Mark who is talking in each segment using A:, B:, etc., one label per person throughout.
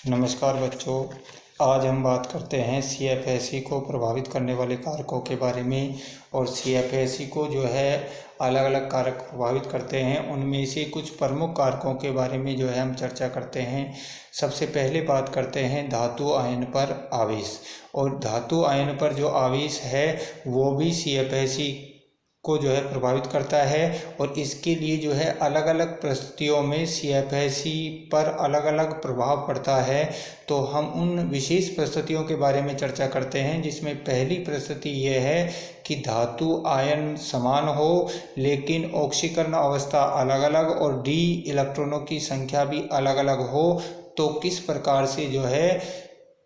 A: नमस्कार बच्चों। आज हम बात करते हैं CFSE को प्रभावित करने वाले कारकों के बारे में। और CFSE को जो है अलग अलग कारक प्रभावित करते हैं, उनमें से कुछ प्रमुख कारकों के बारे में जो है हम चर्चा करते हैं। सबसे पहले बात करते हैं धातु आयन पर आवेश। और धातु आयन पर जो आवेश है वो भी CFSE को जो है प्रभावित करता है। और इसके लिए जो है अलग अलग परिस्थितियों में CFSE पर अलग अलग प्रभाव पड़ता है। तो हम उन विशेष परिस्थितियों के बारे में चर्चा करते हैं, जिसमें पहली परिस्थिति ये है कि धातु आयन समान हो लेकिन ऑक्सीकरण अवस्था अलग अलग और d इलेक्ट्रॉनों की संख्या भी अलग अलग हो। तो किस प्रकार से जो है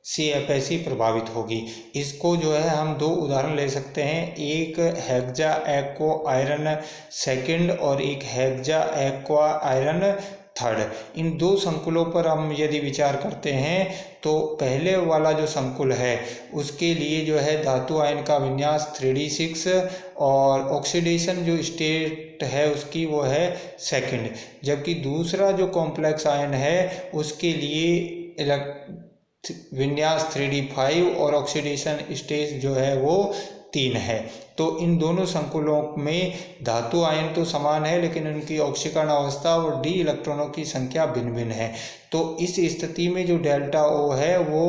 A: CFSE प्रभावित होगी, इसको जो है हम दो उदाहरण ले सकते हैं। एक हेक्सा एक्वा आयरन सेकंड और एक हेक्सा एक्वा आयरन थर्ड। इन दो संकुलों पर हम यदि विचार करते हैं तो पहले वाला जो संकुल है उसके लिए जो है धातु आयन का विन्यास 3d6 और ऑक्सीडेशन जो स्टेट है उसकी वो है सेकंड। जबकि दूसरा जो कॉम्प्लेक्स आयन है उसके लिए विन्यास 3d5 और ऑक्सीडेशन स्टेज जो है वो 3 है। तो इन दोनों संकुलों में धातु आयन तो समान है लेकिन उनकी ऑक्सीकरण अवस्था और d इलेक्ट्रॉनों की संख्या भिन्न भिन्न है। तो इस स्थिति में जो डेल्टा O है वो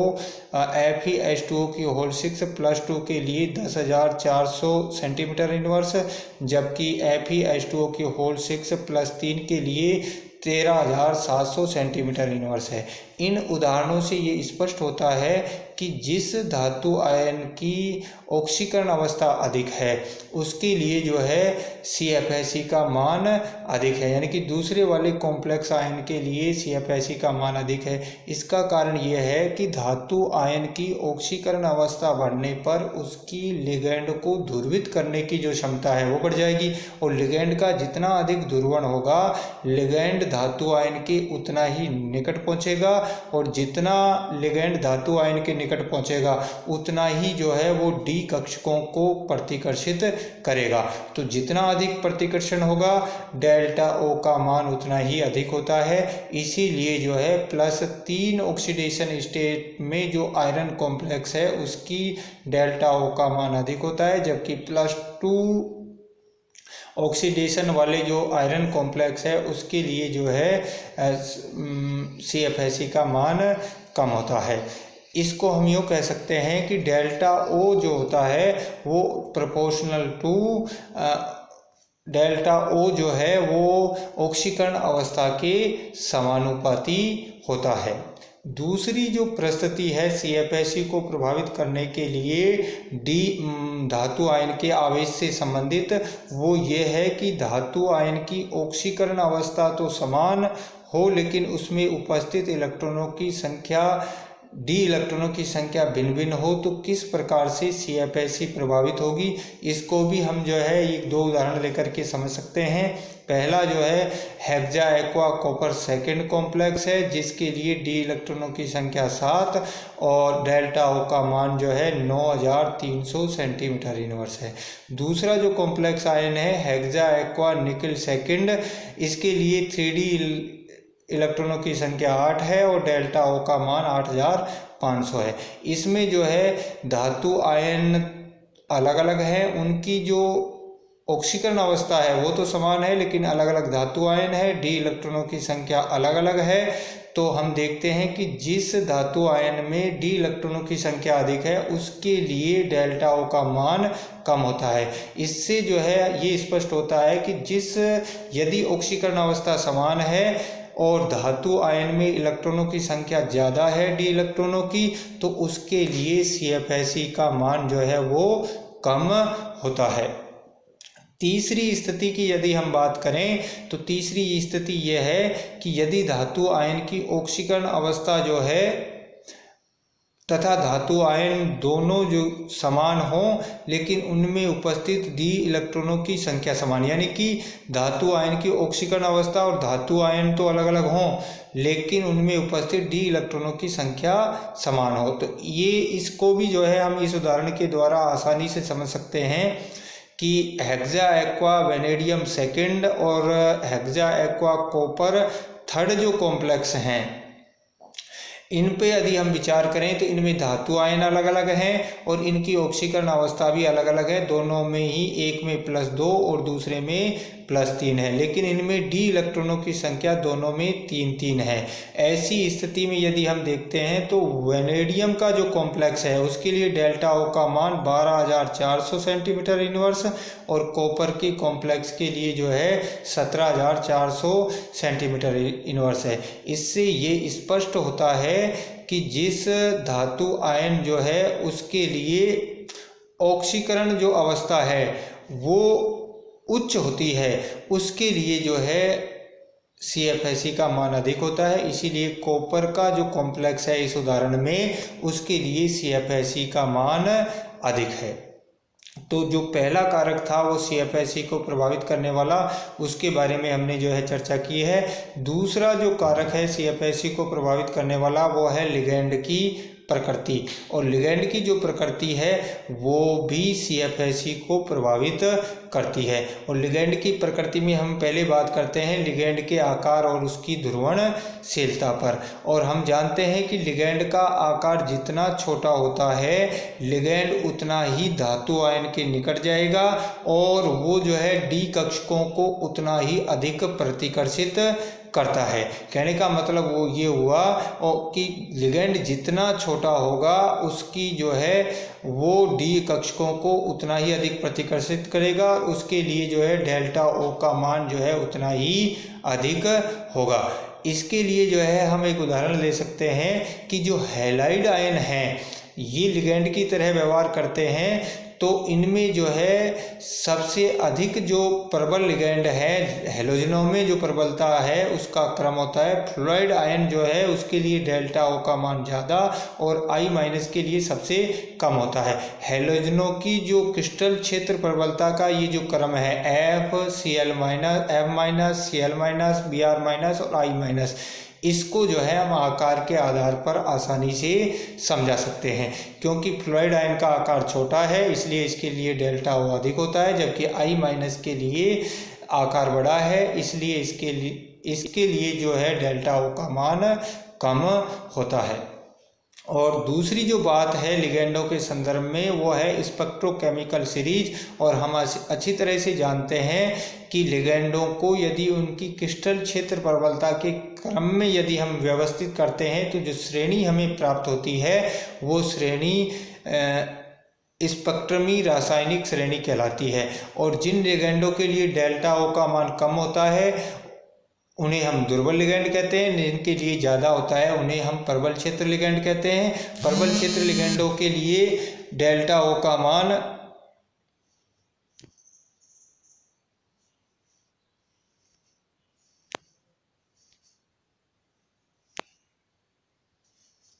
A: FeH2O की होल 6 प्लस 2 के लिए 10,400 सेंटीमीटर इनवर्स, जबकि FeH2O की होल 6 प्लस 3 के लिए 13,700 सेंटीमीटर इनवर्स है। इन उदाहरणों से ये स्पष्ट होता है कि जिस धातु आयन की ऑक्सीकरण अवस्था अधिक है उसके लिए जो है CFSE का मान अधिक है, यानी कि दूसरे वाले कॉम्प्लेक्स आयन के लिए CFSE का मान अधिक है। इसका कारण ये है कि धातु आयन की ऑक्सीकरण अवस्था बढ़ने पर उसकी लिगैंड को ध्रुवित करने की जो क्षमता है वो बढ़ जाएगी, और लिगैंड का जितना अधिक ध्रुवण होगा लिगैंड धातु आयन के उतना ही निकट पहुंचेगा, और जितना लिगैंड धातु आयन के निकट पहुंचेगा उतना ही जो है वो d कक्षकों को प्रतिकर्षित करेगा। तो जितना अधिक प्रतिकर्षण होगा डेल्टा O का मान उतना ही अधिक होता है। इसीलिए जो है +3 ऑक्सीडेशन स्टेट में जो आयरन कॉम्प्लेक्स है उसकी डेल्टा O का मान अधिक होता है, जबकि +2 ऑक्सीडेशन वाले जो आयरन कॉम्प्लेक्स है उसके लिए जो है CFSE का मान कम होता है। इसको हम यूँ कह सकते हैं कि डेल्टा O जो होता है वो प्रोपोर्शनल टू डेल्टा O जो है वो ऑक्सीकरण अवस्था के समानुपाती होता है। दूसरी जो परिस्थिति है CFSE को प्रभावित करने के लिए धातु आयन के आवेश से संबंधित, वो ये है कि धातु आयन की ऑक्सीकरण अवस्था तो समान हो लेकिन उसमें उपस्थित इलेक्ट्रॉनों की संख्या d इलेक्ट्रॉनों की संख्या भिन्न भिन्न हो। तो किस प्रकार से CFSE प्रभावित होगी, इसको भी हम जो है एक दो उदाहरण लेकर के समझ सकते हैं। पहला जो है hexa aqua copper second complex है जिसके लिए d इलेक्ट्रॉनों की संख्या 7 और डेल्टा O का मान जो है 9,300 सेंटीमीटर इनवर्स है। दूसरा जो कॉम्प्लेक्स आयन है हेक्सा एक्वा निकल सेकंड, इसके लिए 3d इलेक्ट्रॉनों की संख्या 8 है और डेल्टा O का मान 8,500 है। इसमें जो है धातु आयन अलग अलग है, उनकी जो ऑक्सीकरण अवस्था है वो तो समान है लेकिन अलग अलग धातु आयन है, d इलेक्ट्रॉनों की संख्या अलग अलग है। तो हम देखते हैं कि जिस धातु आयन में d इलेक्ट्रॉनों की संख्या अधिक है उसके लिए डेल्टा O का मान कम होता है। इससे जो है ये स्पष्ट होता है कि यदि ऑक्सीकरण अवस्था समान है और धातु आयन में इलेक्ट्रॉनों की संख्या ज़्यादा है d इलेक्ट्रॉनों की, तो उसके लिए CFSE का मान जो है वो कम होता है। तीसरी स्थिति की यदि हम बात करें तो तीसरी स्थिति यह है कि यदि धातु आयन की ऑक्सीकरण अवस्था जो है तथा धातु आयन दोनों जो समान हों लेकिन उनमें उपस्थित d इलेक्ट्रॉनों की संख्या समान, यानी कि धातु आयन की ऑक्सीकरण अवस्था और धातु आयन तो अलग अलग हों लेकिन उनमें उपस्थित d इलेक्ट्रॉनों की संख्या समान हो। तो ये इसको भी जो है हम इस उदाहरण के द्वारा आसानी से समझ सकते हैं कि हेक्सा एक्वा वेनेडियम सेकंड और हेक्सा एक्वा कॉपर थर्ड जो कॉम्प्लेक्स हैं इन पे यदि हम विचार करें तो इनमें धातु आयन अलग अलग हैं और इनकी ऑक्सीकरण अवस्था भी अलग अलग है। दोनों में ही एक में +2 और दूसरे में +3 है, लेकिन इनमें डी इलेक्ट्रॉनों की संख्या दोनों में 3-3 है। ऐसी स्थिति में यदि हम देखते हैं तो वेनेडियम का जो कॉम्प्लेक्स है उसके लिए डेल्टा ओ का मान 12,400 सेंटीमीटर इनवर्स और कॉपर के कॉम्प्लेक्स के लिए जो है 17,400 सेंटीमीटर इनवर्स है। इससे ये स्पष्ट होता है कि जिस धातु आयन जो है उसके लिए ऑक्सीकरण जो अवस्था है वो उच्च होती है, उसके लिए जो है CFSE का मान अधिक होता है। इसीलिए कॉपर का जो कॉम्प्लेक्स है इस उदाहरण में उसके लिए CFSE का मान अधिक है। तो जो पहला कारक था वो CFSE को प्रभावित करने वाला, उसके बारे में हमने जो है चर्चा की है। दूसरा जो कारक है CFSE को प्रभावित करने वाला वो है लिगैंड की प्रकृति, और लिगैंड की जो प्रकृति है वो भी CFSE को प्रभावित करती है। और लिगैंड की प्रकृति में हम पहले बात करते हैं लिगैंड के आकार और उसकी ध्रुवणशीलता पर। और हम जानते हैं कि लिगैंड का आकार जितना छोटा होता है लिगैंड उतना ही धातु आयन के निकट जाएगा और वो जो है डी कक्षकों को उतना ही अधिक प्रतिकर्षित करता है। कहने का मतलब वो ये हुआ कि लिगैंड जितना छोटा होगा उसकी जो है वो डी कक्षकों को उतना ही अधिक प्रतिकर्षित करेगा, उसके लिए जो है डेल्टा ओ का मान जो है उतना ही अधिक होगा। इसके लिए जो है हम एक उदाहरण ले सकते हैं कि जो हैलाइड आयन हैं ये लिगैंड की तरह व्यवहार करते हैं, तो इनमें जो है सबसे अधिक जो प्रबल लिगैंड है हैलोजनों में जो प्रबलता है उसका क्रम होता है फ्लोराइड आयन जो है उसके लिए डेल्टा ओ का मान ज़्यादा और I- के लिए सबसे कम होता है। हैलोजनों की जो क्रिस्टल क्षेत्र प्रबलता का ये जो क्रम है FCl-, F-, Cl-, Br- और I-, इसको जो है हम आकार के आधार पर आसानी से समझा सकते हैं। क्योंकि फ्लोराइड आयन का आकार छोटा है इसलिए इसके लिए डेल्टा ओ अधिक होता है, जबकि I- के लिए आकार बड़ा है इसलिए इसके लिए जो है डेल्टा ओ का मान कम होता है। और दूसरी जो बात है लिगैंडों के संदर्भ में वो है स्पेक्ट्रोकेमिकल सीरीज। और हम अच्छी तरह से जानते हैं कि लिगैंडों को यदि उनकी क्रिस्टल क्षेत्र प्रबलता के क्रम में यदि हम व्यवस्थित करते हैं तो जो श्रेणी हमें प्राप्त होती है वो श्रेणी स्पेक्ट्रमी रासायनिक श्रेणी कहलाती है। और जिन लिगैंडों के लिए डेल्टा ओ का मान कम होता है उन्हें हम दुर्बल लिगैंड कहते हैं, जिनके लिए ज़्यादा होता है उन्हें हम प्रबल क्षेत्र लिगैंड कहते हैं। प्रबल क्षेत्र लिगैंडों के लिए डेल्टा ओ का मान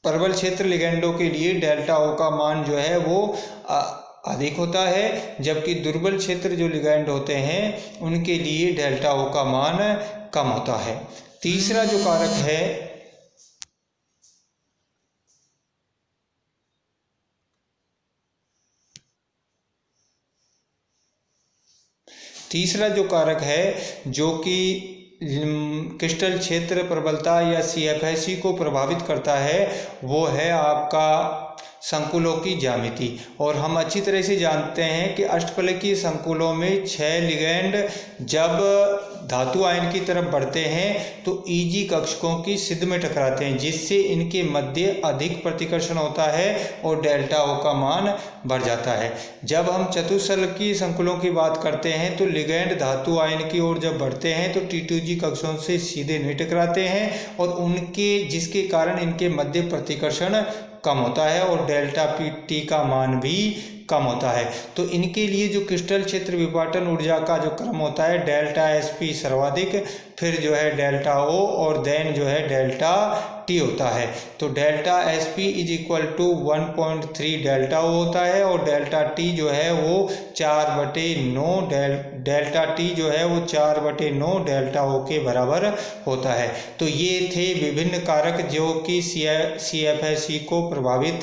A: प्रबल क्षेत्र लिगैंडों के लिए डेल्टा ओ का मान जो है वो अधिक होता है, जबकि दुर्बल क्षेत्र जो लिगैंड होते हैं उनके लिए डेल्टा ओ का मान कम होता है। तीसरा जो कारक है जो कि क्रिस्टल क्षेत्र प्रबलता या CFSE को प्रभावित करता है वो है आपका संकुलों की ज्यामिति। और हम अच्छी तरह से जानते हैं कि अष्टफलकीय संकुलों में 6 लिगैंड जब धातु आयन की तरफ बढ़ते हैं तो Eg कक्षकों की सिद्ध में टकराते हैं, जिससे इनके मध्य अधिक प्रतिकर्षण होता है और डेल्टा ओ का मान बढ़ जाता है। जब हम चतुष्फलकीय संकुलों की बात करते हैं तो लिगैंड धातु आयन की ओर जब बढ़ते हैं तो T2G कक्षकों से सीधे नहीं टकराते हैं और उनके जिसके कारण इनके मध्य प्रतिकर्षण कम होता है और डेल्टा T का मान भी कम होता है। तो इनके लिए जो क्रिस्टल क्षेत्र विपाटन ऊर्जा का जो क्रम होता है डेल्टा SP सर्वाधिक, फिर जो है डेल्टा O और देन जो है डेल्टा T होता है। तो delta SP is equal to 1.3 delta O होता है और डेल्टा T जो है वो 4/9 डेल्टा T जो है वो 4/9 डेल्टा O के बराबर होता है। तो ये थे विभिन्न कारक जो कि CFSE को प्रभावित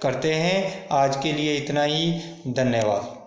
A: करते हैं। आज के लिए इतना ही, धन्यवाद।